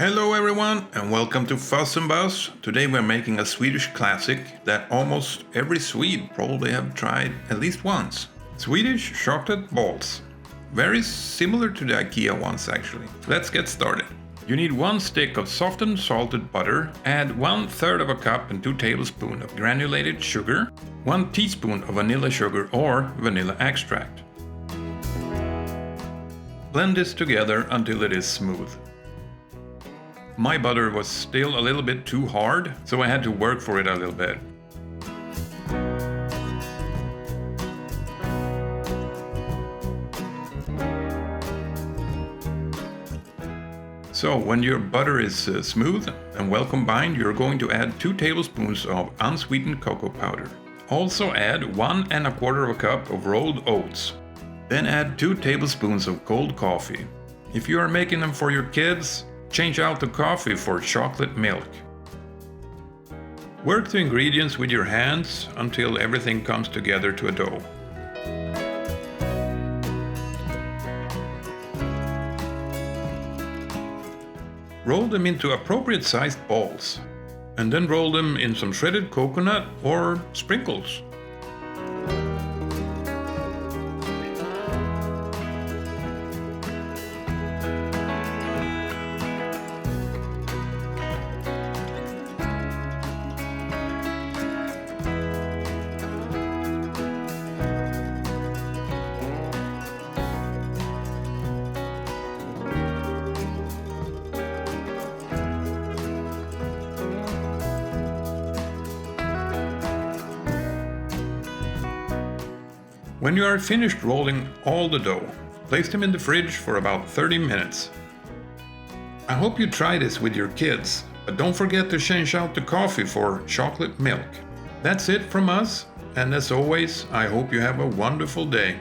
Hello everyone and welcome to Fuzz and Buzz. Today we're making a Swedish classic that almost every Swede probably have tried at least once. Swedish chocolate balls. Very similar to the IKEA ones actually. Let's get started. You need 1 stick of softened salted butter, add 1/3 of a cup and 2 tablespoons of granulated sugar, 1 teaspoon of vanilla sugar or vanilla extract. Blend this together until it is smooth. My butter was still a little bit too hard, so I had to work for it a little bit. So when your butter is smooth and well combined, you're going to add 2 tablespoons of unsweetened cocoa powder. Also add 1 1/4 cup of rolled oats. Then add 2 tablespoons of cold coffee. If you are making them for your kids, change out the coffee for chocolate milk. Work the ingredients with your hands until everything comes together to a dough. Roll them into appropriate sized balls, and then roll them in some shredded coconut or sprinkles. When you are finished rolling all the dough, place them in the fridge for about 30 minutes. I hope you try this with your kids, but don't forget to change out the coffee for chocolate milk. That's it from us, and as always, I hope you have a wonderful day.